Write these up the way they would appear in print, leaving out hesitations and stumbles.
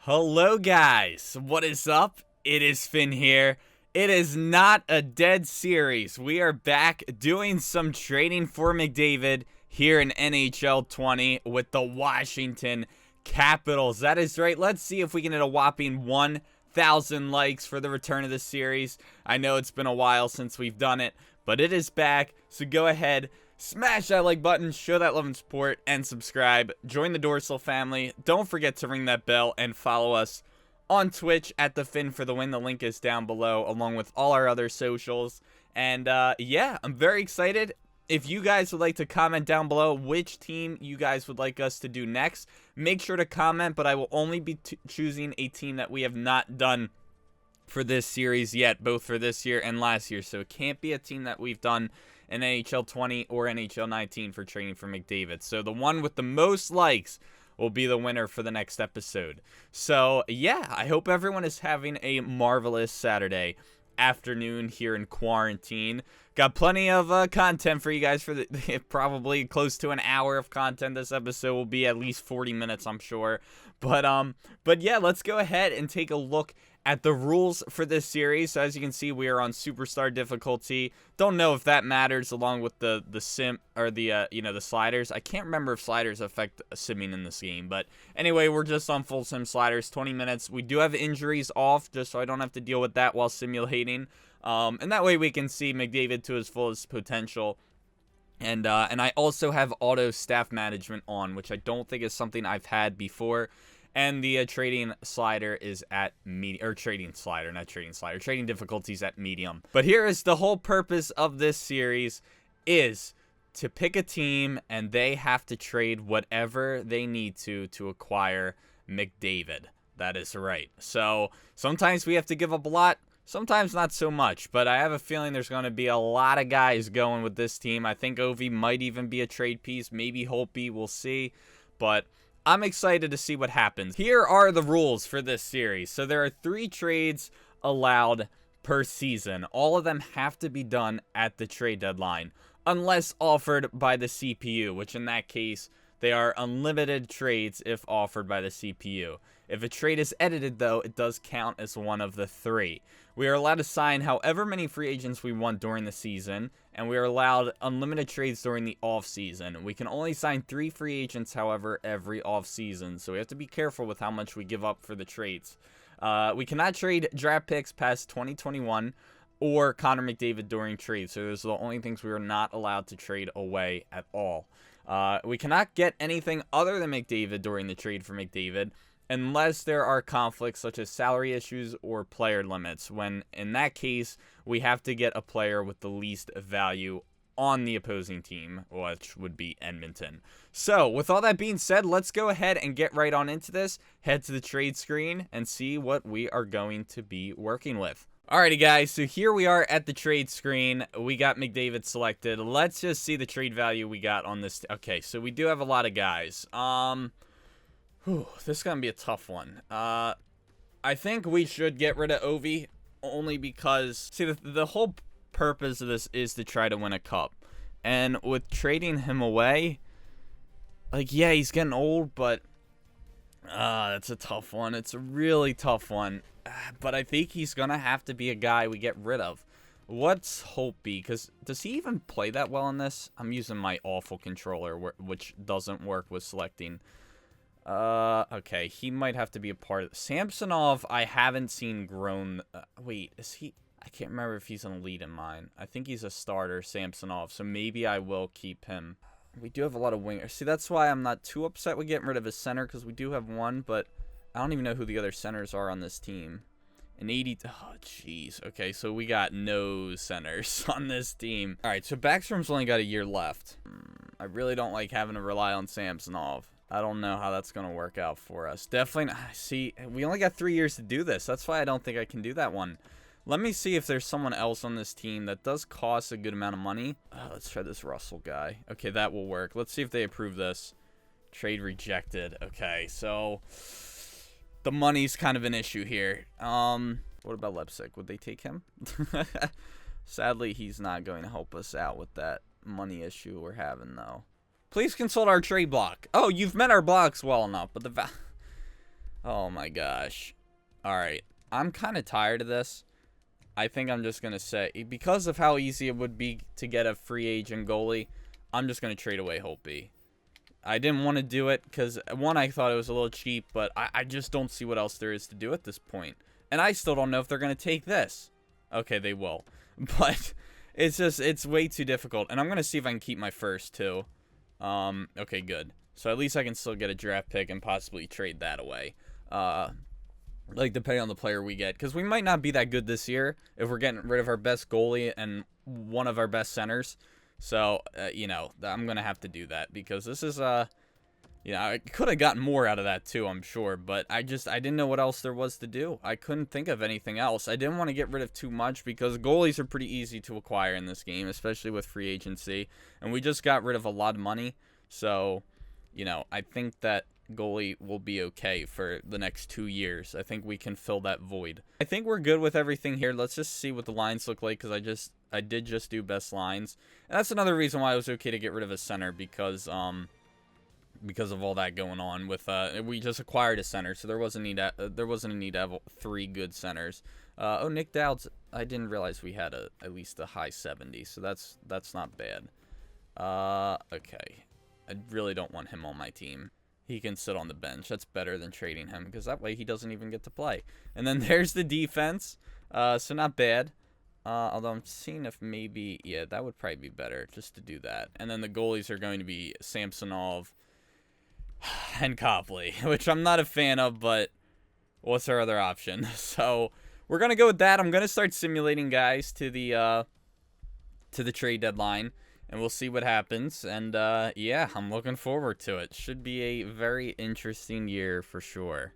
Hello guys, what is up? It is Finn here. It is not a dead series. We are back doing some trading for McDavid here in NHL 20 with the Washington Capitals. That is right. Let's see if we can hit a whopping 1,000 likes for the return of this series. I know it's been a while since we've done it, but it is back. So go ahead, smash that like button, show that love and support, and subscribe. Join the Dorsal family. Don't forget to ring that bell and follow us on Twitch at TheFinnFTW. The link is down below, along with all our other socials. And yeah, I'm very excited. If you guys would like to comment down below which team you guys would like us to do next, make sure to comment, but I will only be choosing a team that we have not done for this series yet, both for this year and last year. So it can't be a team that we've done in NHL 20 or NHL 19 for trading for McDavid. So the one with the most likes will be the winner for the next episode. So yeah, I hope everyone is having a marvelous Saturday afternoon here in quarantine. Got plenty of content for you guys for the probably close to an hour of content. This episode will be at least 40 minutes, I'm sure. But yeah, let's go ahead and take a look at the rules for this series. So as you can see, we are on superstar difficulty. Don't know if that matters along with the sim or the the sliders. I can't remember if sliders affect simming in this game, but anyway, we're just on full sim sliders, 20 minutes. We do have injuries off just so I don't have to deal with that while simulating. And that way we can see McDavid to his fullest potential. And I also have auto staff management on, which I don't think is something I've had before. And the trading slider is at medium, or trading slider, not trading slider, trading difficulties at medium. But here is the whole purpose of this series, is to pick a team and they have to trade whatever they need to acquire McDavid. That is right. So sometimes we have to give up a lot, sometimes not so much, but I have a feeling there's going to be a lot of guys going with this team. I think Ovi might even be a trade piece, maybe Holtby, we'll see, but I'm excited to see what happens. Here are the rules for this series. So there are 3 trades allowed per season. All of them have to be done at the trade deadline, unless offered by the CPU, which in that case, they are unlimited trades if offered by the CPU. If a trade is edited, though, it does count as one of the 3. We are allowed to sign however many free agents we want during the season, and we are allowed unlimited trades during the off-season. We can only sign 3 free agents, however, every off-season, so we have to be careful with how much we give up for the trades. We cannot trade draft picks past 2021 or Connor McDavid during trade, so those are the only things we are not allowed to trade away at all. We cannot get anything other than McDavid during the trade for McDavid, unless there are conflicts such as salary issues or player limits, when in that case we have to get a player with the least value on the opposing team, which would be Edmonton. So with all that being said, let's go ahead and get right on into this, head to the trade screen, and see what we are going to be working with. Alrighty guys, so here we are at the trade screen. We got McDavid selected. Let's just see the trade value we got on this. Okay, so we do have a lot of guys. This is going to be a tough one. I think we should get rid of Ovi, only because, see, the whole purpose of this is to try to win a cup. And with trading him away, like, yeah, he's getting old, but that's a tough one. It's a really tough one. But I think he's going to have to be a guy we get rid of. What's Holtby? Because does he even play that well in this? I'm using my awful controller, which doesn't work with selecting. Okay, he might have to be a part of Samsonov. I haven't seen grown. Wait, is he? I can't remember if he's an elite in mine. I think he's a starter, Samsonov, so maybe I will keep him. We do have a lot of wingers. See, that's why I'm not too upset with getting rid of his center, because we do have one, but I don't even know who the other centers are on this team. An 80. Oh, jeez. Okay, so we got no centers on this team. All right, so Backstrom's only got a year left. I really don't like having to rely on Samsonov. I don't know how that's going to work out for us. Definitely not. See, we only got 3 years to do this. That's why I don't think I can do that one. Let me see if there's someone else on this team that does cost a good amount of money. Let's try this Russell guy. Okay, that will work. Let's see if they approve this. Trade rejected. Okay, so the money's kind of an issue here. What about Leipzig? Would they take him? Sadly, he's not going to help us out with that money issue we're having, though. Please consult our trade block. Oh, you've met our blocks well enough, but Oh my gosh. All right. I'm kind of tired of this. I think I'm just going to say, because of how easy it would be to get a free agent goalie, I'm just going to trade away Holtby. I didn't want to do it because, one, I thought it was a little cheap, but I just don't see what else there is to do at this point. And I still don't know if they're going to take this. Okay, they will. But it's way too difficult. And I'm going to see if I can keep my first, too. Okay, good. So at least I can still get a draft pick and possibly trade that away. Like, depending on the player we get. Because we might not be that good this year if we're getting rid of our best goalie and one of our best centers. So, you know, I'm going to have to do that. Because this is, you know, I could have gotten more out of that too, I'm sure. But I didn't know what else there was to do. I couldn't think of anything else. I didn't want to get rid of too much because goalies are pretty easy to acquire in this game, especially with free agency. And we just got rid of a lot of money. So, you know, I think that goalie will be okay for the next 2 years. I think we can fill that void. I think we're good with everything here. Let's just see what the lines look like because I did just do best lines. And that's another reason why it was okay to get rid of a center because of all that going on with we just acquired a center, so there wasn't a need to have 3 good centers. Oh, Nick Dowd's, I didn't realize we had at least a high 70, so that's not bad. Okay. I really don't want him on my team. He can sit on the bench. That's better than trading him because that way he doesn't even get to play. And then there's the defense. So not bad. Although I'm seeing if maybe, yeah, that would probably be better just to do that. And then the goalies are going to be Samsonov and Copley, which I'm not a fan of, but what's our other option? So we're going to go with that. I'm going to start simulating guys to the trade deadline. And we'll see what happens. And, yeah, I'm looking forward to it. Should be a very interesting year for sure.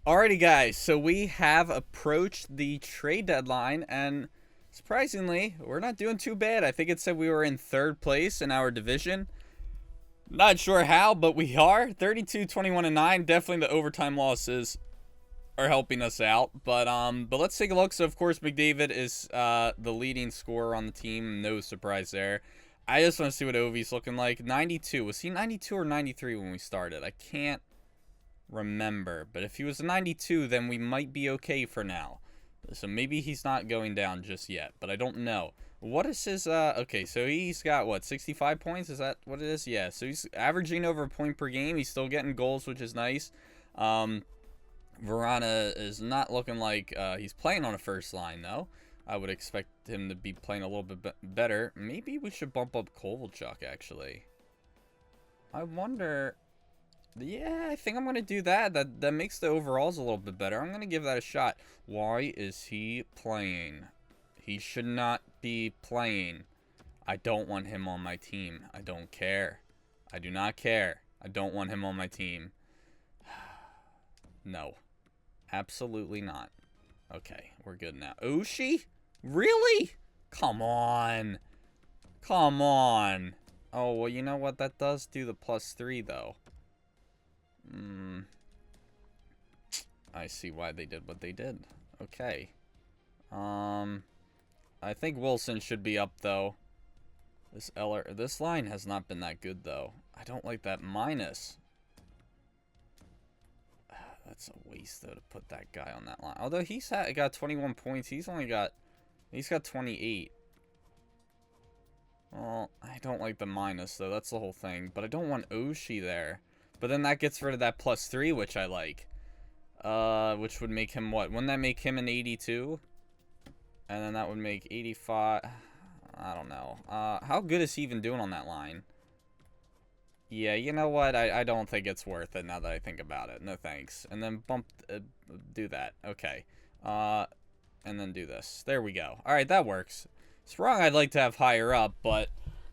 Alrighty, guys. So we have approached the trade deadline. And surprisingly, we're not doing too bad. I think it said we were in 3rd place in our division. Not sure how, but we are. 32, 21, and 9. Definitely the overtime losses are helping us out. But let's take a look. So, of course, Mcdavid is the leading scorer on the team. No surprise there. I just want to see what Ovi's looking like. 92. Was he 92 or 93 when we started? I can't remember. But if he was a 92, then we might be okay for now. So maybe he's not going down just yet. But I don't know. What is his... okay, so he's got, what, 65 points? Is that what it is? Yeah, so he's averaging over a point per game. He's still getting goals, which is nice. Verana is not looking like he's playing on a first line, though. I would expect him to be playing a little bit better. Maybe we should bump up Kovalchuk, actually. I wonder... Yeah, I think I'm going to do that. That makes the overalls a little bit better. I'm going to give that a shot. Why is he playing? He should not be playing. I don't want him on my team. I don't care. I do not care. I don't want him on my team. No. Absolutely not. Okay, we're good now. Oshie? Really? Come on. Come on. Oh, well, you know what? That does do the +3, though. I see why they did what they did. Okay. I think Wilson should be up, though. This line has not been that good, though. I don't like that minus. That's a waste, though, to put that guy on that line. Although he's got 21 points. He's got 28. Well, I don't like the minus, though. That's the whole thing. But I don't want Oshie there. But then that gets rid of that +3, which I like. Which would make him what? Wouldn't that make him an 82? And then that would make 85. I don't know. How good is he even doing on that line? Yeah, you know what? I don't think it's worth it now that I think about it. No thanks. And then do that. Okay. And then do this. There we go. All right, that works. It's wrong. I'd like to have higher up, but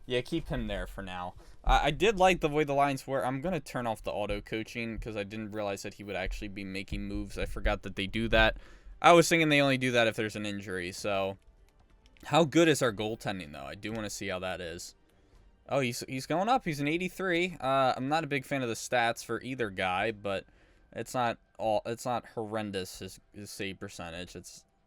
yeah, keep him there for now. I did like the way the lines were. I'm going to turn off the auto coaching because I didn't realize that he would actually be making moves. I forgot that they do that. I was thinking they only do that if there's an injury. So how good is our goaltending, though? I do want to see how that is. Oh, he's going up. He's an 83. I'm not a big fan of the stats for either guy, but it's not horrendous, his save percentage.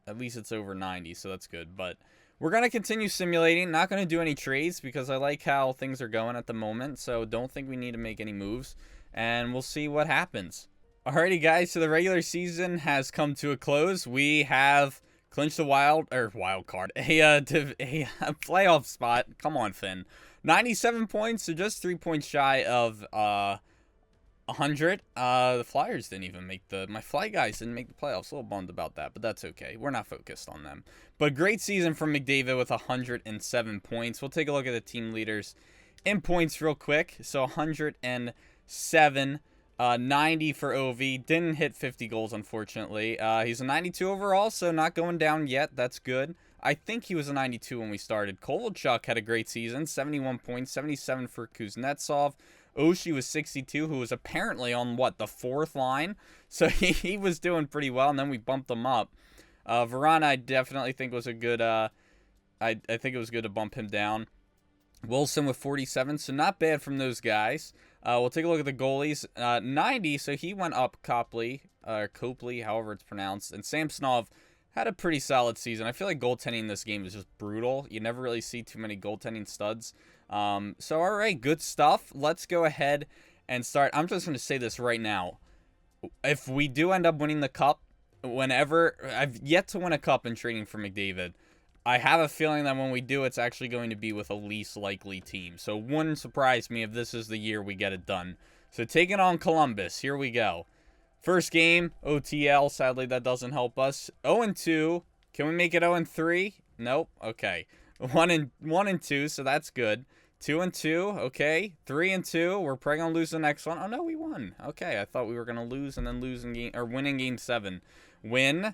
At least it's over 90, so that's good. But we're going to continue simulating. Not going to do any trades because I like how things are going at the moment. So don't think we need to make any moves. And we'll see what happens. Alrighty, guys, so the regular season has come to a close. We have clinched the wild card, a playoff spot. Come on, Finn. 97 points, so just 3 points shy of 100. The Flyers didn't even make my Fly guys didn't make the playoffs. A little bummed about that, but that's okay. We're not focused on them. But great season from Mcdavid with 107 points. We'll take a look at the team leaders in points real quick. So 107. 90 for OV. Didn't hit 50 goals, unfortunately. He's a 92 overall, so not going down yet. That's good. I think he was a 92 when we started. Kovalchuk had a great season. 71 points, 77 for Kuznetsov. Oshie was 62, who was apparently on, the 4th line? So he was doing pretty well, and then we bumped him up. Varane, I definitely think was a good... I think it was good to bump him down. Wilson with 47, so not bad from those guys. We'll take a look at the goalies. 90, so he went up Copley, however it's pronounced. And Samsonov had a pretty solid season. I feel like goaltending in this game is just brutal. You never really see too many goaltending studs. So, all right, good stuff. Let's go ahead and start. I'm just going to say this right now. If we do end up winning the cup, I've yet to win a cup in trading for Mcdavid. I have a feeling that when we do, it's actually going to be with a least likely team. So it wouldn't surprise me if this is the year we get it done. So taking on Columbus. Here we go. First game, OTL. Sadly, that doesn't help us. 0-2. Can we make it 0-3? Nope. Okay. 1-2, so that's good. 2-2. Okay. 3-2. We're probably going to lose the next one. Oh, no, we won. Okay. I thought we were going to lose and then win in game 7. Win.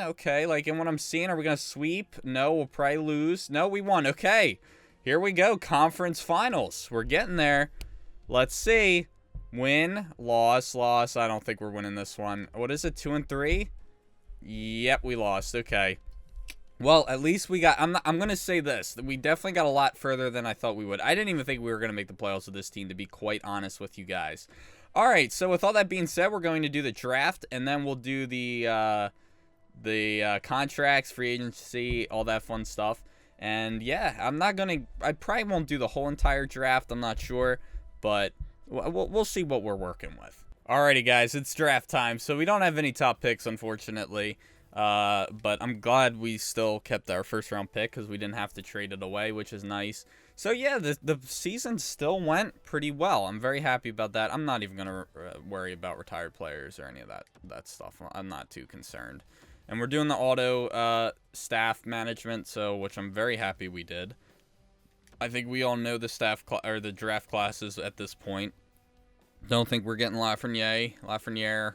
Okay, like in what I'm seeing, are we going to sweep? No, we'll probably lose. No, we won. Okay, here we go. Conference finals. We're getting there. Let's see. Win, loss. I don't think we're winning this one. What is it, 2-3? Yep, we lost. Okay. Well, at least we got... I'm going to say this. We definitely got a lot further than I thought we would. I didn't even think we were going to make the playoffs with this team, to be quite honest with you guys. All right, so with all that being said, we're going to do the draft, and then we'll do the contracts, free agency, all that fun stuff. And yeah, I probably won't do the whole entire draft. I'm not sure, but we'll see what we're working with. Alrighty, guys, it's draft time. So we don't have any top picks, unfortunately. But I'm glad we still kept our first round pick because we didn't have to trade it away, which is nice. So yeah, the season still went pretty well. I'm very happy about that. I'm not even going to worry about retired players or any of that stuff. I'm not too concerned. And we're doing the auto staff management, which I'm very happy we did. I think we all know the draft classes at this point. Don't think we're getting Lafreniere,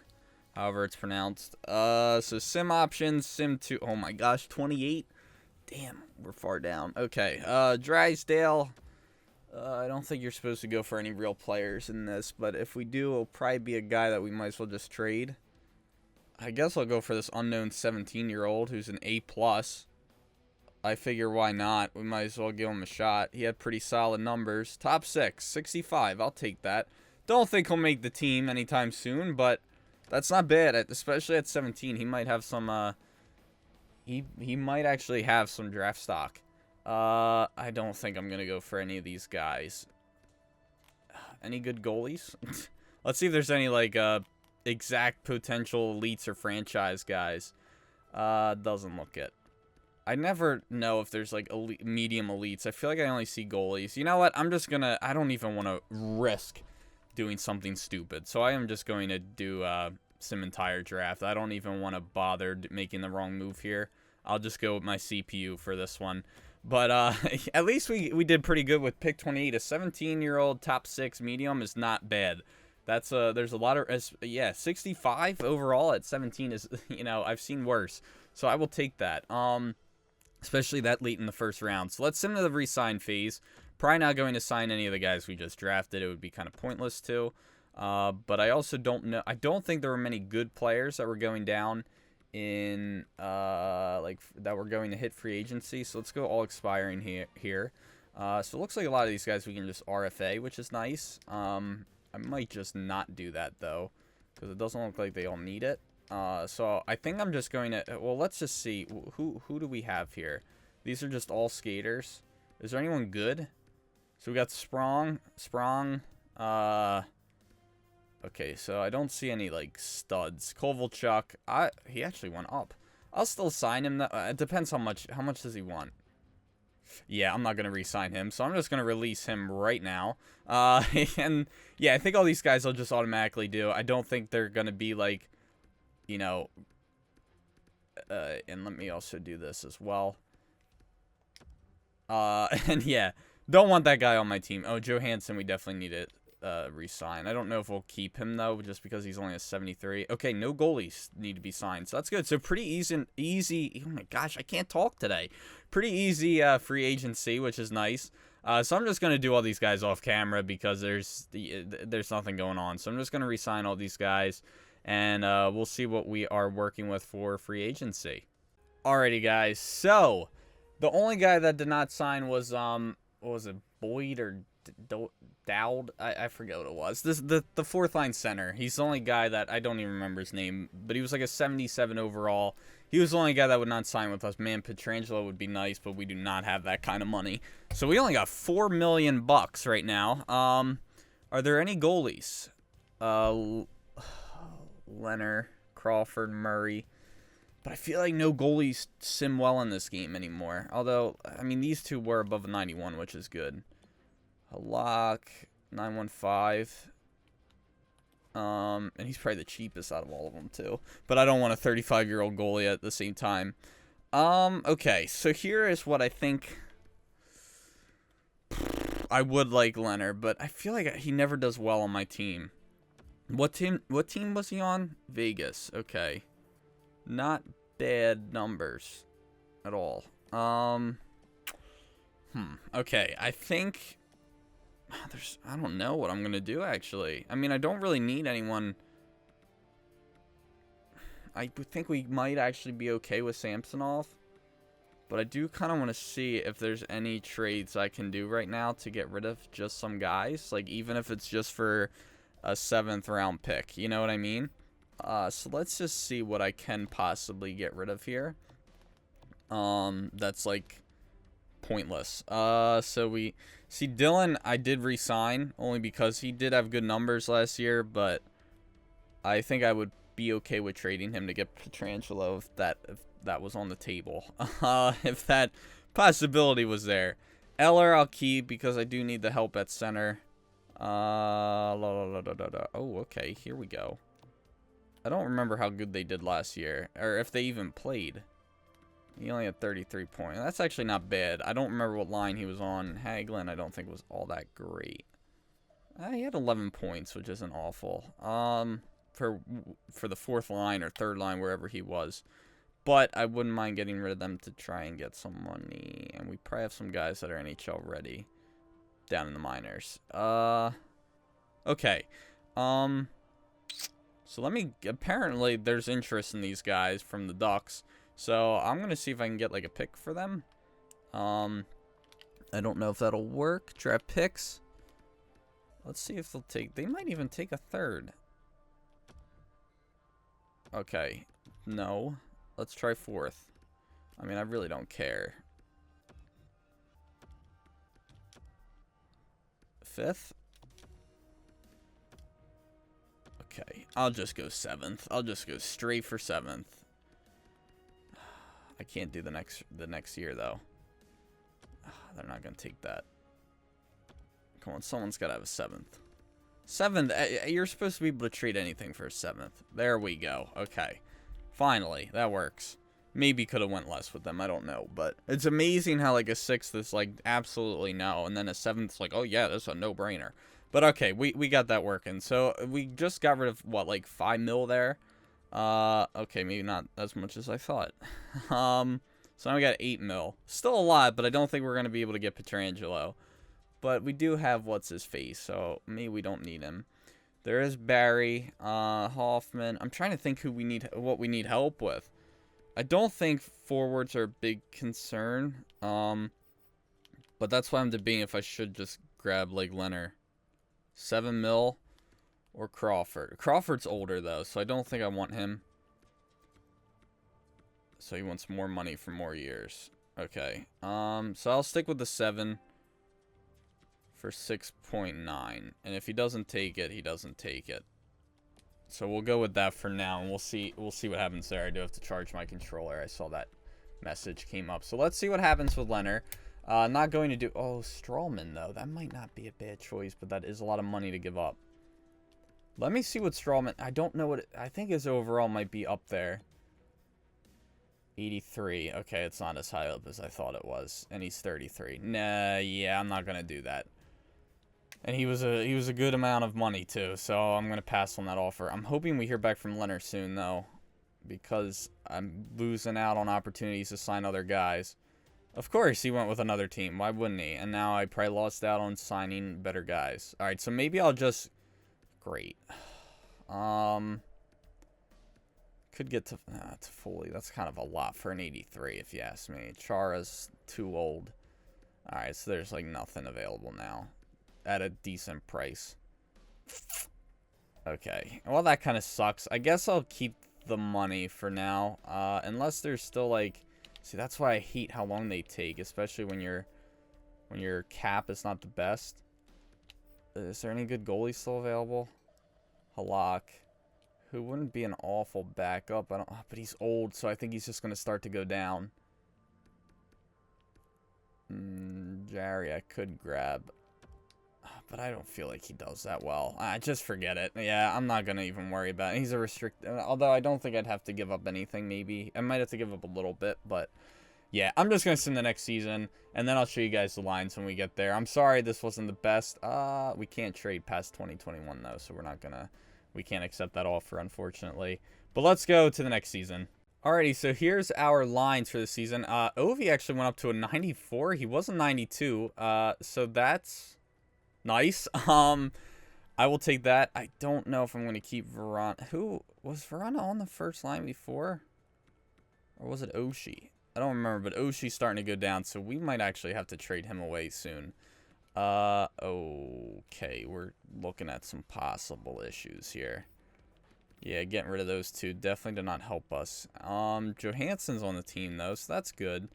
however it's pronounced. So sim options, sim 2. Oh my gosh, 28. Damn, we're far down. Okay, Drysdale. I don't think you're supposed to go for any real players in this, but if we do, it'll probably be a guy that we might as well just trade. I guess I'll go for this unknown 17-year-old who's an A+. I figure why not? We might as well give him a shot. He had pretty solid numbers. Top 6, 65. I'll take that. Don't think he'll make the team anytime soon, but that's not bad. Especially at 17, he might have some. He might actually have some draft stock. I don't think I'm gonna go for any of these guys. Any good goalies? Let's see if there's any exact potential elites or franchise guys. Doesn't look it. I never know if there's elite, medium elites. I feel like I only see goalies. You know what? I don't even want to risk doing something stupid. So I am just going to do some entire draft. I don't even want to bother making the wrong move here. I'll just go with my CPU for this one. But at least we did pretty good with pick 28. A 17-year-old top 6 medium is not bad. That's there's a lot of 65 overall at 17 is I've seen worse. So I will take that. Especially that late in the first round. So let's sim to the re-sign phase. Probably not going to sign any of the guys we just drafted. It would be kind of pointless to. But I also don't know. I don't think there were many good players that were going down in that were going to hit free agency. So let's go all expiring here. So it looks like a lot of these guys we can just RFA, which is nice. I might just not do that though, because it doesn't look like they all need it. So I think I'm just going to, well, let's just see. Who do we have here? These are just all skaters. Is there anyone good? So we got Sprong. Okay, so I don't see any, like, studs. Kovalchuk, he actually went up. I'll still sign him. It depends how much does he want? Yeah, I'm not going to re-sign him, so I'm just going to release him right now. And, yeah, I think all these guys will just automatically do. I don't think they're going to be, like, you know, and let me also do this as well. And, yeah, don't want that guy on my team. Oh, Johansson, we definitely need to re-sign. I don't know if we'll keep him, though, just because he's only a 73. Okay, no goalies need to be signed, so that's good. So pretty easy. Oh, my gosh, I can't talk today. Pretty easy free agency, which is nice. So I'm just going to do all these guys off camera because there's nothing going on. So I'm just going to re-sign all these guys, and we'll see what we are working with for free agency. Alrighty, guys. So the only guy that did not sign was, what was it, Boyd or Dowd? I forget what it was. The fourth line center. He's the only guy that I don't even remember his name, but he was like a 77 overall. He was the only guy that would not sign with us. Man, Pietrangelo would be nice, but we do not have that kind of money. So we only got $4 million right now. Are there any goalies? Leonard, Crawford, Murray. But I feel like no goalies sim well in this game anymore. Although, I mean, these two were above a 91, which is good. Halak, 915. And he's probably the cheapest out of all of them, too. But I don't want a 35-year-old goalie at the same time. Okay, so here is what I think. I would like Leonard, but I feel like he never does well on my team. What team was he on? Vegas. Okay. Not bad numbers at all. Okay, I think I don't know what I'm gonna do, actually. I mean, I don't really need anyone. I would think we might actually be okay with Samsonov, but I do kind of want to see if there's any trades I can do right now to get rid of just some guys, like even if it's just for a 7th round pick, you know what I mean? So let's just see what I can possibly get rid of here. That's like pointless. So we see Dylan, I did re-sign only because he did have good numbers last year, but I think I would be okay with trading him to get Pietrangelo if that was on the table. If that possibility was there. Eller I'll keep because I do need the help at center. Oh, okay, here we go. I don't remember how good they did last year, or if they even played. He only had 33 points. That's actually not bad. I don't remember what line he was on. Hagelin, I don't think was all that great. He had 11 points, which isn't awful. For the 4th line or 3rd line, wherever he was. But I wouldn't mind getting rid of them to try and get some money. And we probably have some guys that are NHL ready down in the minors. Okay. So let me, apparently there's interest in these guys from the Ducks. So I'm going to see if I can get like a pick for them. I don't know if that'll work. Draft picks. Let's see if they'll take, they might even take a 3rd. Okay. No. Let's try 4th. I mean, I really don't care. 5th? Okay, I'll just go 7th. I'll just go straight for 7th. I can't do the next year though. They're not gonna take that. Come on, someone's gotta have a 7th. 7th, you're supposed to be able to trade anything for a 7th. There we go. Okay, finally, that works. Maybe could have went less with them. I don't know, but it's amazing how like a 6th is like absolutely no, and then a 7th's like, oh yeah, that's a no-brainer. But okay, we got that working. So we just got rid of what, like 5 mil there. Okay, maybe not as much as I thought. So now we got 8 mil. Still a lot, but I don't think we're gonna be able to get Pietrangelo. But we do have what's his face, so maybe we don't need him. There is Barry, Hoffman. I'm trying to think what we need help with. I don't think forwards are a big concern. But that's why I'm debating if I should just grab like Leonard. 7 mil or Crawford. Crawford's older though, so I don't think I want him. So he wants more money for more years. Okay. So I'll stick with the 7 for 6.9. And if he doesn't take it, he doesn't take it. So we'll go with that for now, and we'll see what happens there. I do have to charge my controller. I saw that message came up. So let's see what happens with Leonard. Not going to do... Oh, Strawman, though. That might not be a bad choice, but that is a lot of money to give up. Let me see what Strawman... I don't know what... I think his overall might be up there. 83. Okay, it's not as high up as I thought it was. And he's 33. Nah, yeah, I'm not going to do that. And he was a good amount of money, too. So I'm going to pass on that offer. I'm hoping we hear back from Leonard soon, though. Because I'm losing out on opportunities to sign other guys. Of course, he went with another team. Why wouldn't he? And now I probably lost out on signing better guys. Alright, so maybe I'll just... Great. Could get to fully. That's kind of a lot for an 83, if you ask me. Chara's too old. Alright, so there's like nothing available now. At a decent price. Okay. Well, that kind of sucks. I guess I'll keep the money for now. Unless there's still like... See, that's why I hate how long they take. Especially when your cap is not the best. Is there any good goalies still available? Halak. Who wouldn't be an awful backup. But he's old, so I think he's just going to start to go down. Jerry, I could grab. But I don't feel like he does that well. Just forget it. Yeah, I'm not going to even worry about it. He's a restricted... Although I don't think I'd have to give up anything, maybe. I might have to give up a little bit, but... Yeah, I'm just going to send the next season, and then I'll show you guys the lines when we get there. I'm sorry this wasn't the best. We can't trade past 2021, though, so we're not going to... We can't accept that offer, unfortunately. But let's go to the next season. Alrighty, so here's our lines for the season. Ovi actually went up to a 94. He was a 92, so that's... Nice. I will take that. I don't know if I'm going to keep Verona. Who was Verona on the first line before? Or was it Oshie? I don't remember, but Oshie's starting to go down, so we might actually have to trade him away soon. Okay, we're looking at some possible issues here. Yeah, getting rid of those two definitely did not help us. Johansson's on the team, though, so that's good.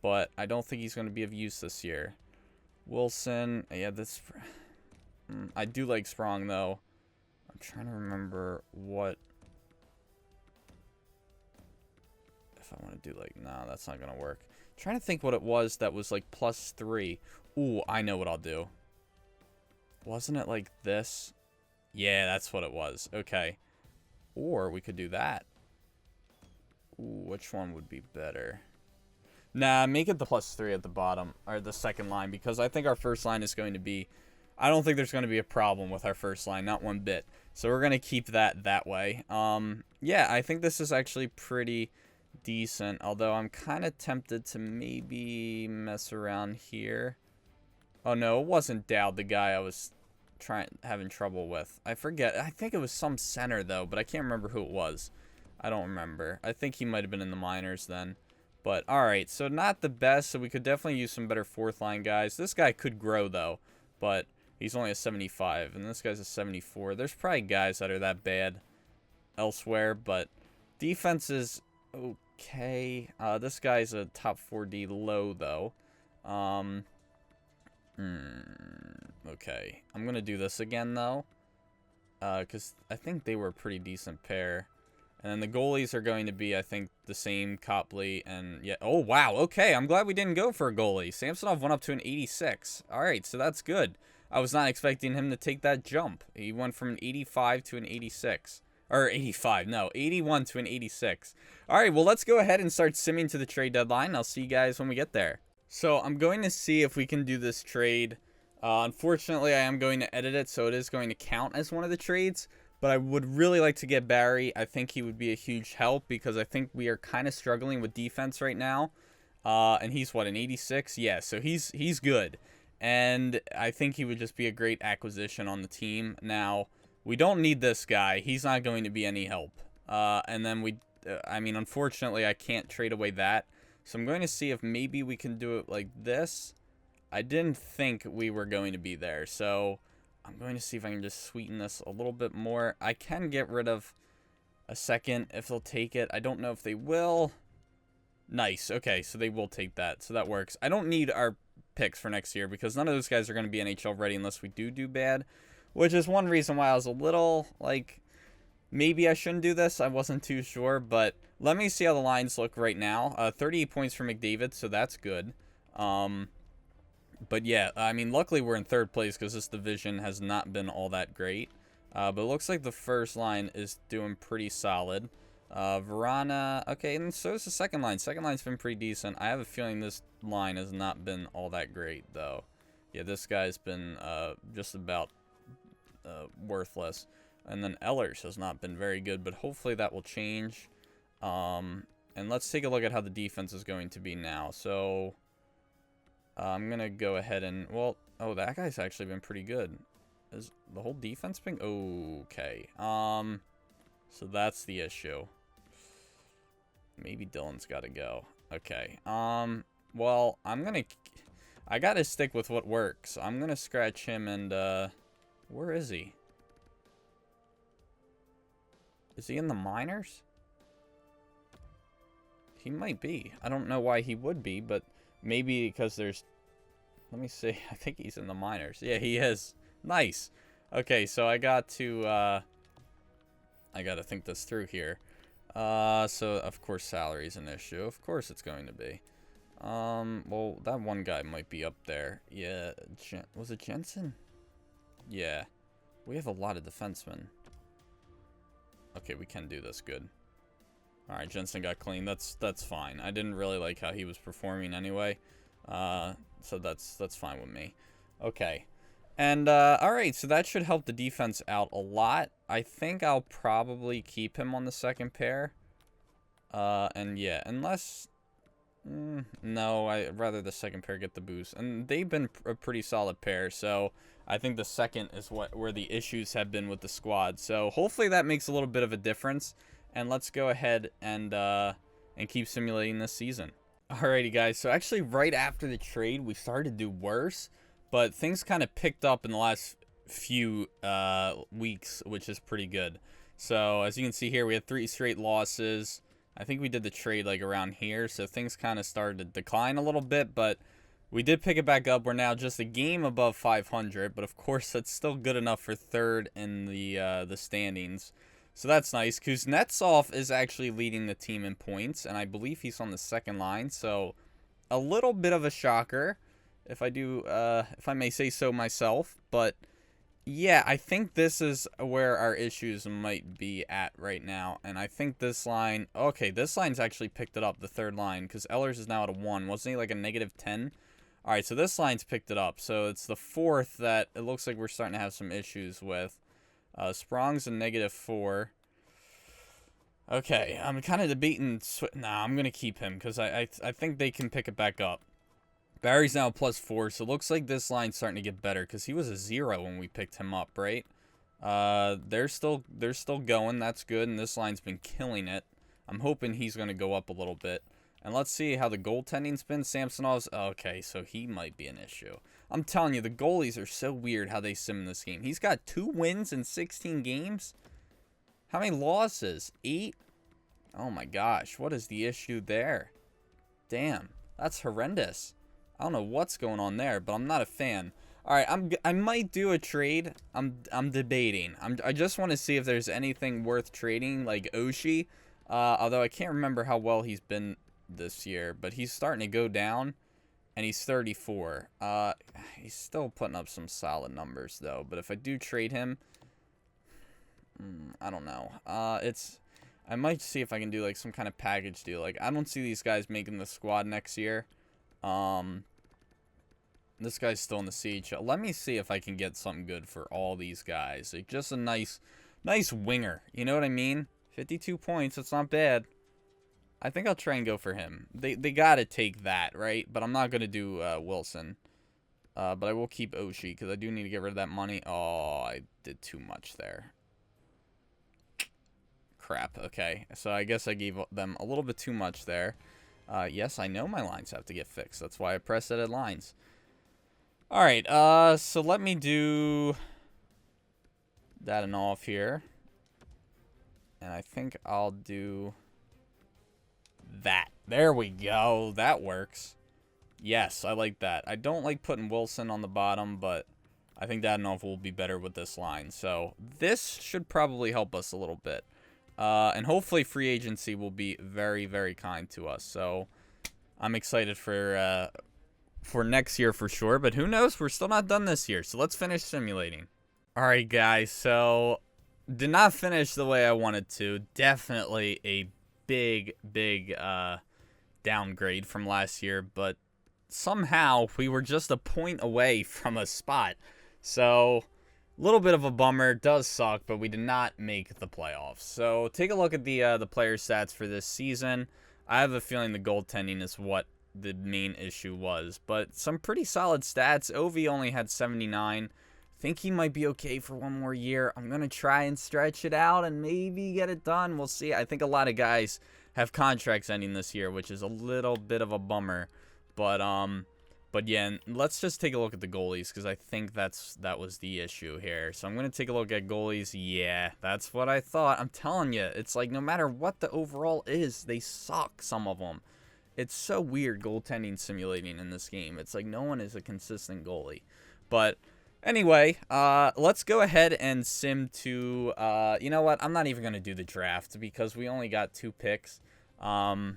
But I don't think he's going to be of use this year. Wilson, yeah, this... I do like Sprong, though. I'm trying to remember what... If I want to do, like... No, that's not going to work. I'm trying to think what it was that was, like, +3. Ooh, I know what I'll do. Wasn't it like this? Yeah, that's what it was. Okay. Or we could do that. Ooh, which one would be better? Nah, make it the +3 at the bottom, or the second line, because I think our first line is going to be... I don't think there's going to be a problem with our first line, not one bit. So we're going to keep that way. Yeah, I think this is actually pretty decent, although I'm kind of tempted to maybe mess around here. Oh, no, it wasn't Dowd, the guy I was having trouble with. I forget. I think it was some center, though, but I can't remember who it was. I don't remember. I think he might have been in the minors then. But, alright, so not the best, so we could definitely use some better fourth-line guys. This guy could grow, though, but he's only a 75, and this guy's a 74. There's probably guys that are that bad elsewhere, but defense is okay. This guy's a top 4D low, though. Okay. I'm going to do this again, though, because I think they were a pretty decent pair. And then the goalies are going to be, I think, the same, Copley, and, yeah. Oh, wow, okay, I'm glad we didn't go for a goalie. Samsonov went up to an 86. All right, so that's good. I was not expecting him to take that jump. He went from an 85 to an 86. Or 85, no, 81 to an 86. All right, well, let's go ahead and start simming to the trade deadline. I'll see you guys when we get there. So I'm going to see if we can do this trade. Unfortunately, I am going to edit it, so it is going to count as one of the trades. But I would really like to get Barry. I think he would be a huge help because I think we are kind of struggling with defense right now. And he's, what, an 86? Yeah, so he's good. And I think he would just be a great acquisition on the team. Now, we don't need this guy. He's not going to be any help. And then I mean, unfortunately, I can't trade away that. So I'm going to see if maybe we can do it like this. I didn't think we were going to be there, so I'm going to see if I can just sweeten this a little bit more. I can get rid of a second if they'll take it. I don't know if they will. Nice. Okay, so they will take that, so that works. I don't need our picks for next year because none of those guys are going to be NHL ready unless we do bad, which is one reason why I was a little, like, maybe I shouldn't do this. I wasn't too sure, but let me see how the lines look right now. 38 points for McDavid, so that's good. But yeah, I mean, luckily we're in third place because this division has not been all that great. But it looks like the first line is doing pretty solid. Verana, okay, and so is the second line. Second line's been pretty decent. I have a feeling this line has not been all that great, though. Yeah, this guy's been just about worthless. And then Ehlers has not been very good, but hopefully that will change. And let's take a look at how the defense is going to be now. So I'm going to go ahead and, well, oh, that guy's actually been pretty good. Is the whole defense been okay? So that's the issue. Maybe Dylan's got to go. Okay. Well, I got to stick with what works. I'm going to scratch him and, where is he? Is he in the minors? He might be. I don't know why he would be, but maybe because there's... Let me see. I think he's in the minors. Yeah, he is. Nice. Okay, so I got to think this through here. So, of course, salary is an issue. Of course it's going to be. Well, that one guy might be up there. Yeah, was it Jensen? Yeah. We have a lot of defensemen. Okay, we can do this good. Alright, Jensen got clean. That's fine. I didn't really like how he was performing anyway. So that's fine with me. Okay. And, alright, so that should help the defense out a lot. I think I'll probably keep him on the second pair. And yeah, unless... no, I'd rather the second pair get the boost. And they've been a pretty solid pair, so I think the second is where the issues have been with the squad. So hopefully that makes a little bit of a difference. And let's go ahead and keep simulating this season. Alrighty, guys. So actually, right after the trade, we started to do worse, but things kind of picked up in the last few weeks, which is pretty good. So as you can see here, we had 3 straight losses. I think we did the trade like around here, so things kind of started to decline a little bit, but we did pick it back up. We're now just a game above 500, but of course that's still good enough for third in the standings. So that's nice. Kuznetsov is actually leading the team in points, and I believe he's on the second line. So a little bit of a shocker, if I may say so myself. But yeah, I think this is where our issues might be at right now. And I think this line, okay, this line's actually picked it up, the third line, because Ehlers is now at a 1. Wasn't he like a -10? All right, so this line's picked it up. So it's the fourth that it looks like we're starting to have some issues with. Sprong's a -4. Okay, I'm kind of debating. Nah, I'm going to keep him because I think they can pick it back up. Barry's now a +4, so it looks like this line's starting to get better because he was a 0 when we picked him up, right? They're still going. That's good, and this line's been killing it. I'm hoping he's going to go up a little bit. And let's see how the goaltending's been. Samsonov's... Okay, so he might be an issue. I'm telling you, the goalies are so weird how they sim in this game. He's got 2 wins in 16 games. How many losses? 8? Oh my gosh, what is the issue there? Damn, that's horrendous. I don't know what's going on there, but I'm not a fan. All right, I might do a trade. I'm debating. I just want to see if there's anything worth trading, like Oshie. Although I can't remember how well he's been this year, but he's starting to go down, and he's 34. He's still putting up some solid numbers though. But if I do trade him, I don't know. I might see if I can do like some kind of package deal. Like I don't see these guys making the squad next year. This guy's still in the CHL. Let me see if I can get something good for all these guys. Like just a nice winger. You know what I mean? 52 points. It's not bad. I think I'll try and go for him. They gotta take that, right? But I'm not gonna do Wilson. But I will keep Oshie because I do need to get rid of that money. Oh, I did too much there. Crap. Okay, so I guess I gave them a little bit too much there. Yes, I know my lines have to get fixed. That's why I press edit lines. All right, so let me do that and off here. And I think I'll do that. There we go. That works. Yes, I like that. I don't like putting Wilson on the bottom, but I think Dadonov will be better with this line. So this should probably help us a little bit. And hopefully free agency will be very, very kind to us. So I'm excited for next year for sure. But who knows? We're still not done this year. So let's finish simulating. All right, guys. So did not finish the way I wanted to. Definitely a big downgrade from last year. But somehow we were just a point away from a spot. So a little bit of a bummer. It does suck, but we did not make the playoffs. So take a look at the player stats for this season. I have a feeling the goaltending is what the main issue was, but some pretty solid stats. Ovi only had 79. Think he might be okay for one more year. I'm going to try and stretch it out and maybe get it done. We'll see. I think a lot of guys have contracts ending this year, which is a little bit of a bummer. But yeah, let's just take a look at the goalies because I think that was the issue here. So I'm going to take a look at goalies. Yeah, that's what I thought. I'm telling you, it's like no matter what the overall is, they suck, some of them. It's so weird goaltending simulating in this game. It's like no one is a consistent goalie. But anyway, let's go ahead and sim to, you know what? I'm not even going to do the draft because we only got 2 picks. I'll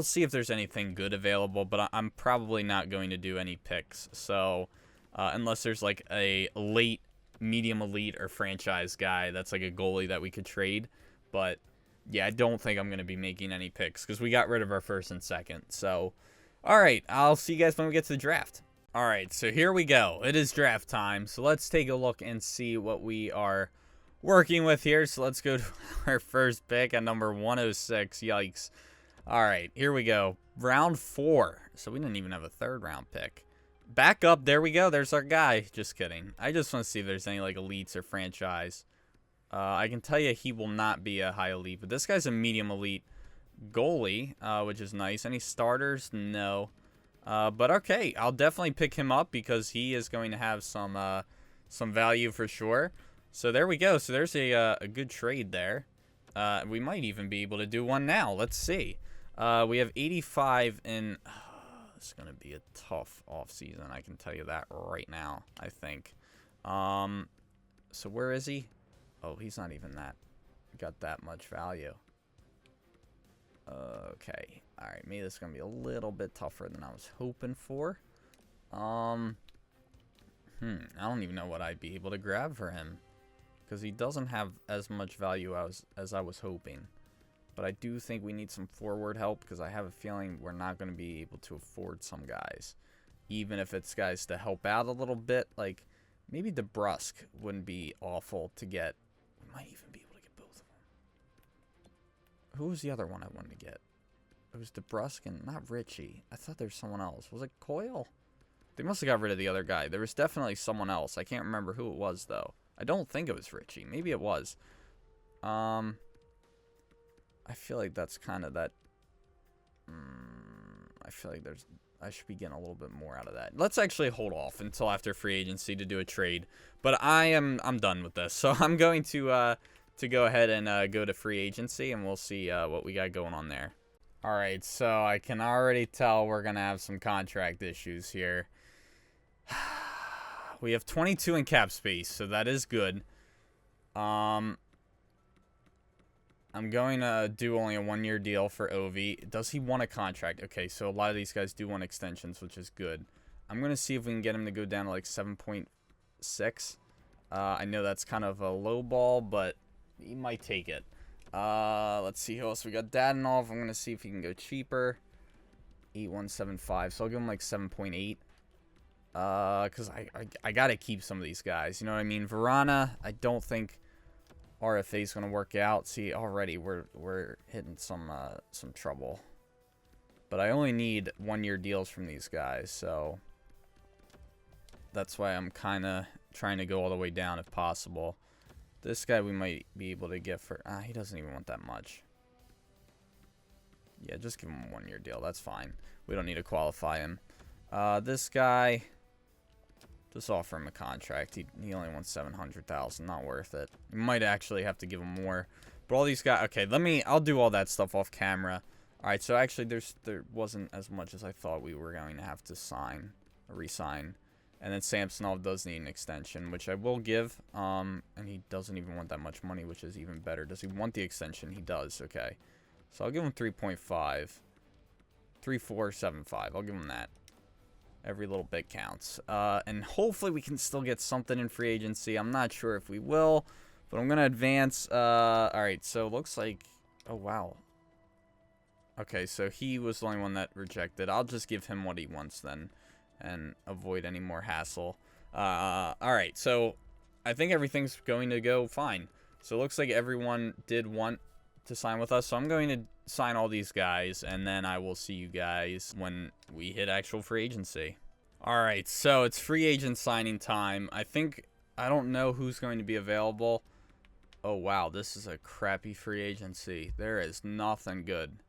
see if there's anything good available, but I'm probably not going to do any picks. So, unless there's like a late, medium elite, or franchise guy that's like a goalie that we could trade. But yeah, I don't think I'm going to be making any picks because we got rid of our first and second. So, all right, I'll see you guys when we get to the draft. All right, so here we go. It is draft time. So let's take a look and see what we are working with here. So let's go to our first pick at number 106. Yikes. All right, here we go. Round 4. So we didn't even have a 3rd round pick. Back up. There we go. There's our guy. Just kidding. I just want to see if there's any like elites or franchise. I can tell you he will not be a high elite, but this guy's a medium elite goalie, which is nice. Any starters? No. But okay, I'll definitely pick him up because he is going to have some value for sure. So there we go. So there's a good trade there. We might even be able to do one now. Let's see. We have 85 in. It's going to be a tough offseason. I can tell you that right now, I think. So where is he? Oh, he's not even got that much value. Okay. All right. Maybe this is going to be a little bit tougher than I was hoping for. I don't even know what I'd be able to grab for him. Because he doesn't have as much value as I was hoping. But I do think we need some forward help because I have a feeling we're not going to be able to afford some guys. Even if it's guys to help out a little bit. Like, maybe DeBrusk wouldn't be awful to get. We might even be able to get both of them. Who was the other one I wanted to get? It was DeBrusk and not Richie. I thought there was someone else. Was it Coyle? They must have got rid of the other guy. There was definitely someone else. I can't remember who it was, though. I don't think it was Richie. Maybe it was. I feel like that's kind of that. I feel like I should be getting a little bit more out of that. Let's actually hold off until after free agency to do a trade. But I'm done with this. So I'm going to go ahead and go to free agency, and we'll see what we got going on there. All right, so I can already tell we're going to have some contract issues here. We have 22 in cap space, so that is good. I'm going to do only a 1-year deal for Ovi. Does he want a contract? Okay, so a lot of these guys do want extensions, which is good. I'm going to see if we can get him to go down to like 7.6. I know that's kind of a low ball, but he might take it. Let's see who else we got. Dadonov. I'm going to see if he can go cheaper. 8175. So I'll give him like 7.8. Because I got to keep some of these guys. You know what I mean? Verana, I don't think RFA is going to work out. See, already we're hitting some trouble. But I only need 1-year deals from these guys, so that's why I'm kind of trying to go all the way down if possible. This guy we might be able to get for... he doesn't even want that much. Yeah, just give him a 1-year deal. That's fine. We don't need to qualify him. This guy... Just offer him a contract. He only wants $700,000. Not worth it. You might actually have to give him more. But all these guys... Okay, I'll do all that stuff off camera. Alright, so actually there wasn't as much as I thought we were going to have to re-sign. And then Samsonov does need an extension, which I will give. And he doesn't even want that much money, which is even better. Does he want the extension? He does. Okay. So I'll give him 3.5. 3.475. I'll give him that. Every little bit counts. And hopefully we can still get something in free agency. I'm not sure if we will, but I'm going to advance. All right. So it looks like... Oh, wow. Okay, so he was the only one that rejected. I'll just give him what he wants then and avoid any more hassle. Alright, so I think everything's going to go fine. So it looks like everyone did want to sign with us. So I'm going to sign all these guys, and then I will see you guys when we hit actual free agency. Alright, so it's free agent signing time. I don't know who's going to be available. Oh, wow, this is a crappy free agency. There is nothing good.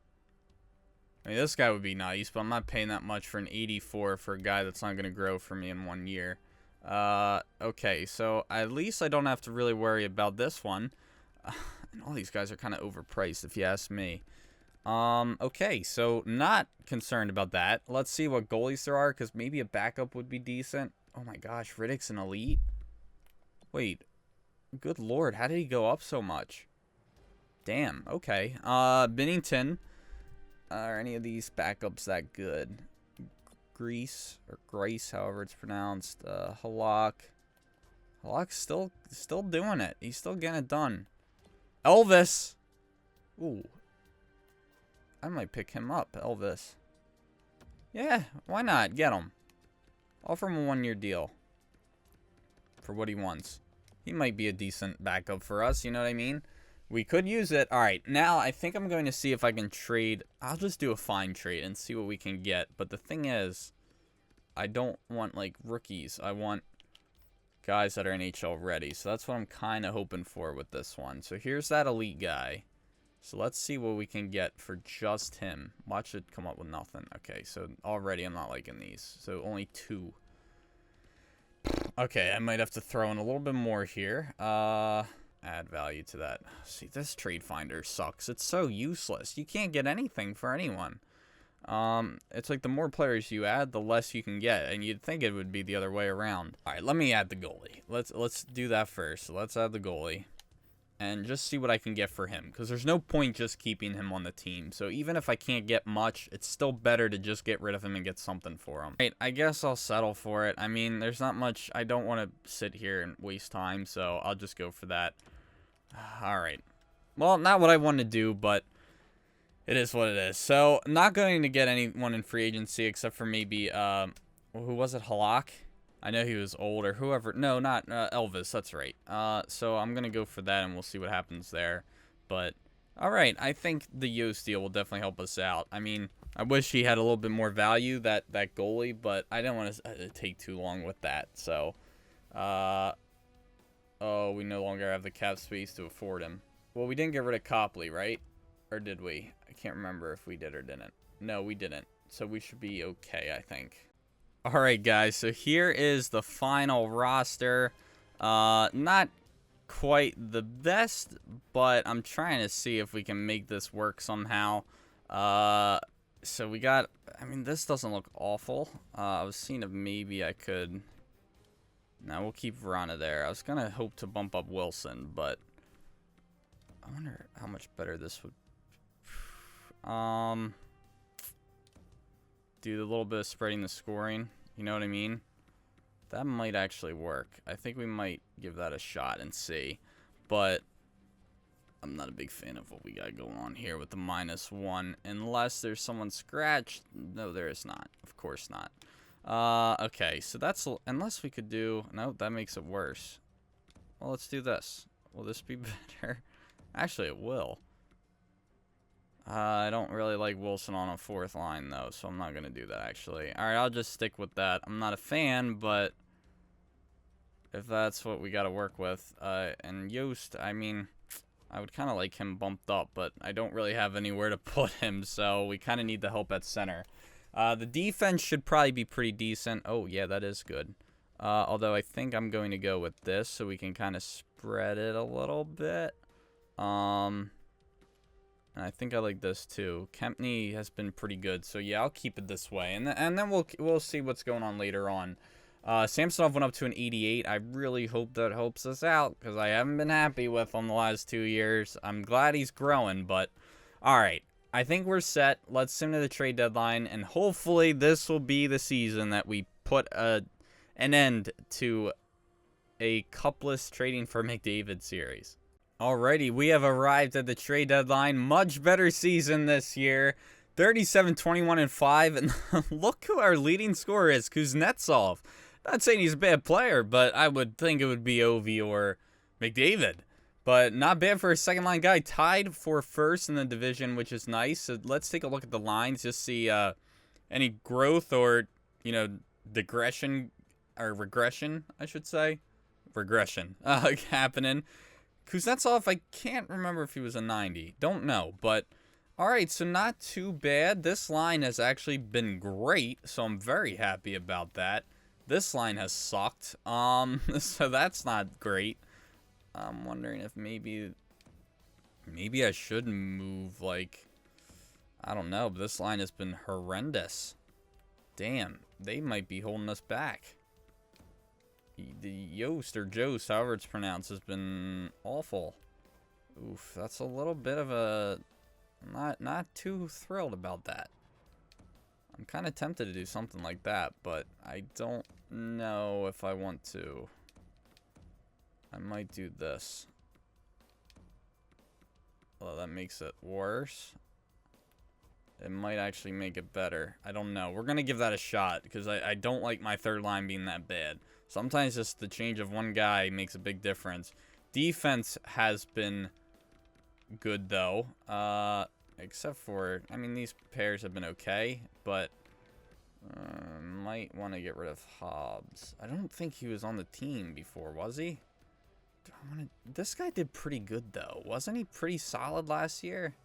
I mean, this guy would be nice, but I'm not paying that much for an 84 for a guy that's not going to grow for me in 1 year. Okay, so at least I don't have to really worry about this one. And all these guys are kind of overpriced, if you ask me. Okay, so not concerned about that. Let's see what goalies there are, because maybe a backup would be decent. Oh my gosh, Riddick's an elite? Wait, good lord, how did he go up so much? Damn, okay. Binnington. Are any of these backups that good? Grease, or Grace, however it's pronounced. Halak. Halak's still doing it. He's still getting it done. Elvis. Ooh. I might pick him up, Elvis. Yeah, why not? Get him. Offer him a 1-year deal. For what he wants. He might be a decent backup for us, you know what I mean? We could use it. All right, now I think I'm going to see if I can trade. I'll just do a fine trade and see what we can get. But the thing is, I don't want, like, rookies. I want guys that are NHL ready. So that's what I'm kind of hoping for with this one. So here's that elite guy. So let's see what we can get for just him. Watch it come up with nothing. Okay, so already I'm not liking these. So only 2. Okay, I might have to throw in a little bit more here. Add value to that. See, this trade finder sucks. It's so useless. You can't get anything for anyone. It's like the more players you add, the less you can get, and you'd think it would be the other way around. All right, let me add the goalie. Let's do that first. So let's add the goalie and just see what I can get for him, because there's no point just keeping him on the team. So even if I can't get much, it's still better to just get rid of him and get something for him. Right, I guess I'll settle for it. I mean, there's not much. I don't want to sit here and waste time, so I'll just go for that. All right. Well, not what I want to do, but it is what it is. So, not going to get anyone in free agency except for maybe, who was it, Halak? I know he was old, or whoever. No, not Elvis. That's right. So I'm going to go for that, and we'll see what happens there. But, all right. I think the Yost deal will definitely help us out. I mean, I wish he had a little bit more value, that goalie, but I didn't want to take too long with that. So, oh, we no longer have the cap space to afford him. Well, we didn't get rid of Copley, right? Or did we? I can't remember if we did or didn't. No, we didn't. So we should be okay, I think. Alright, guys. So here is the final roster. Not quite the best, but I'm trying to see if we can make this work somehow. So we got... I mean, this doesn't look awful. I was seeing if maybe I could... Now we'll keep Verona there. I was going to hope to bump up Wilson, but I wonder how much better this would... do a little bit of spreading the scoring. You know what I mean? That might actually work. I think we might give that a shot and see. But I'm not a big fan of what we got going on here with the -1. Unless there's someone scratched. No, there is not. Of course not. Okay, so that's... Unless we could do... No, that makes it worse. Well, let's do this. Will this be better? Actually, it will. I don't really like Wilson on a 4th line, though, so I'm not going to do that, actually. Alright, I'll just stick with that. I'm not a fan, but if that's what we got to work with. And Yost, I mean, I would kind of like him bumped up, but I don't really have anywhere to put him, so we kind of need the help at center. The defense should probably be pretty decent. Oh, yeah, that is good. Although I think I'm going to go with this so we can kind of spread it a little bit. And I think I like this too. Kempney has been pretty good, so yeah, I'll keep it this way, and then we'll see what's going on later on. Samsonov went up to an 88. I really hope that helps us out because I haven't been happy with him the last 2 years. I'm glad he's growing, but all right. I think we're set. Let's send to the trade deadline, and hopefully this will be the season that we put an end to a cupless trading for McDavid series. Alrighty, we have arrived at the trade deadline. Much better season this year. 37, 21, and 5, and look who our leading scorer is, Kuznetsov. Not saying he's a bad player, but I would think it would be Ovi or McDavid. But not bad for a second-line guy. Tied for first in the division, which is nice. So let's take a look at the lines, just see any growth or, regression, I should say. Regression happening. Kuznetsov, I can't remember if he was a 90. Don't know, but all right, so not too bad. This line has actually been great, so I'm very happy about that. This line has sucked, so that's not great. I'm wondering if maybe I should move, I don't know, but this line has been horrendous. Damn, they might be holding us back. The Yost or Jost, however it's pronounced, has been awful. Oof, that's a little bit of a... Not too thrilled about that. I'm kind of tempted to do something like that, but I don't know if I want to. I might do this. Well, that makes it worse. It might actually make it better. I don't know. We're going to give that a shot because I don't like my third line being that bad. Sometimes just the change of one guy makes a big difference. Defense has been good, though. Except for, these pairs have been okay, but might want to get rid of Hobbs. I don't think he was on the team before, was he? This guy did pretty good, though. Wasn't he pretty solid last year?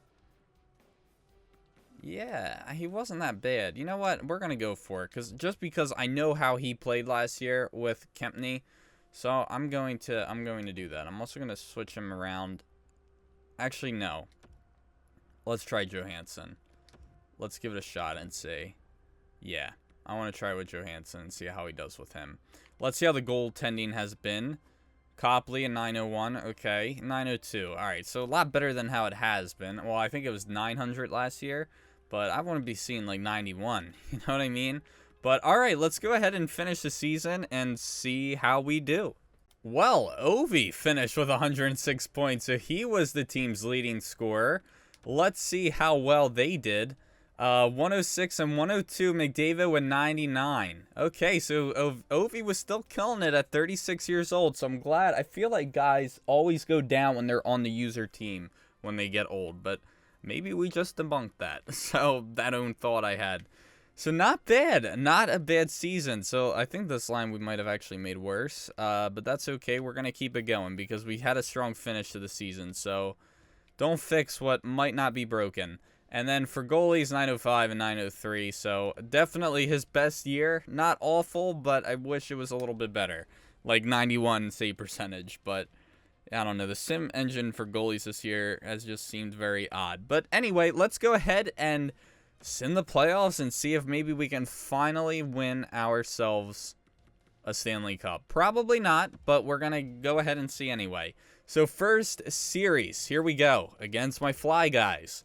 Yeah, he wasn't that bad. You know what? We're going to go for it. Just because I know how he played last year with Kempney. So I'm going to do that. I'm also going to switch him around. Actually, no. Let's try Johansson. Let's give it a shot and see. Yeah, I want to try with Johansson and see how he does with him. Let's see how the goaltending has been. Copley, a 901. Okay, 902. All right, so a lot better than how it has been. Well, I think it was 900 last year, but I want to be seeing like 91. You know what I mean? But all right, let's go ahead and finish the season and see how we do. Well, Ovi finished with 106 points, so he was the team's leading scorer. Let's see how well they did. 106 and 102, McDavid with 99. Okay, so Ovi was still killing it at 36 years old, so I'm glad. I feel like guys always go down when they're on the user team when they get old, but maybe we just debunked that. So that own thought I had. So not bad. Not a bad season. So I think this line we might have actually made worse, but that's okay. We're going to keep it going because we had a strong finish to the season, so don't fix what might not be broken. And then for goalies, 905 and 903. So definitely his best year. Not awful, but I wish it was a little bit better. Like 91 save percentage. But I don't know. The sim engine for goalies this year has just seemed very odd. But anyway, let's go ahead and sim the playoffs and see if maybe we can finally win ourselves a Stanley Cup. Probably not, but we're going to go ahead and see anyway. So first series. Here we go. Against my Fly guys.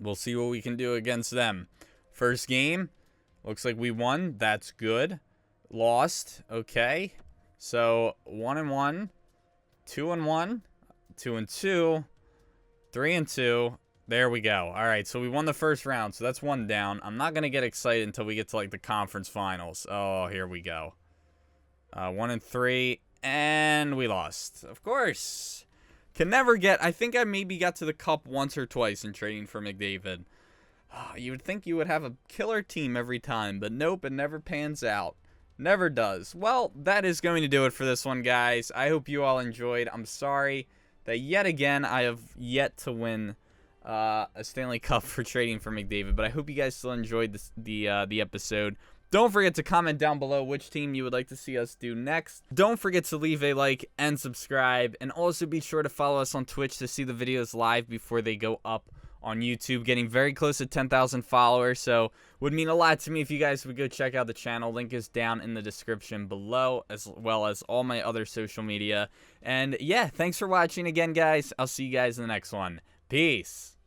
We'll see what we can do against them. First game, looks like we won. That's good. Lost. Okay. So 1-1, 2-1, 2-2, 3-2. There we go. All right, so we won the first round, so that's one down. I'm not gonna get excited until we get to like the conference finals. Oh, here we go. 1-3, and we lost. Of course. Can never get... I think I maybe got to the cup once or twice in trading for McDavid. You would think you would have a killer team every time, but nope, it never pans out. Never does. Well, that is going to do it for this one, guys. I hope you all enjoyed. I'm sorry that yet again I have yet to win a Stanley Cup for trading for McDavid, but I hope you guys still enjoyed the episode. Don't forget to comment down below which team you would like to see us do next. Don't forget to leave a like and subscribe. And also be sure to follow us on Twitch to see the videos live before they go up on YouTube, getting very close to 10,000 followers, so would mean a lot to me if you guys would go check out the channel. Link is down in the description below, as well as all my other social media. And yeah, thanks for watching again, guys. I'll see you guys in the next one. Peace.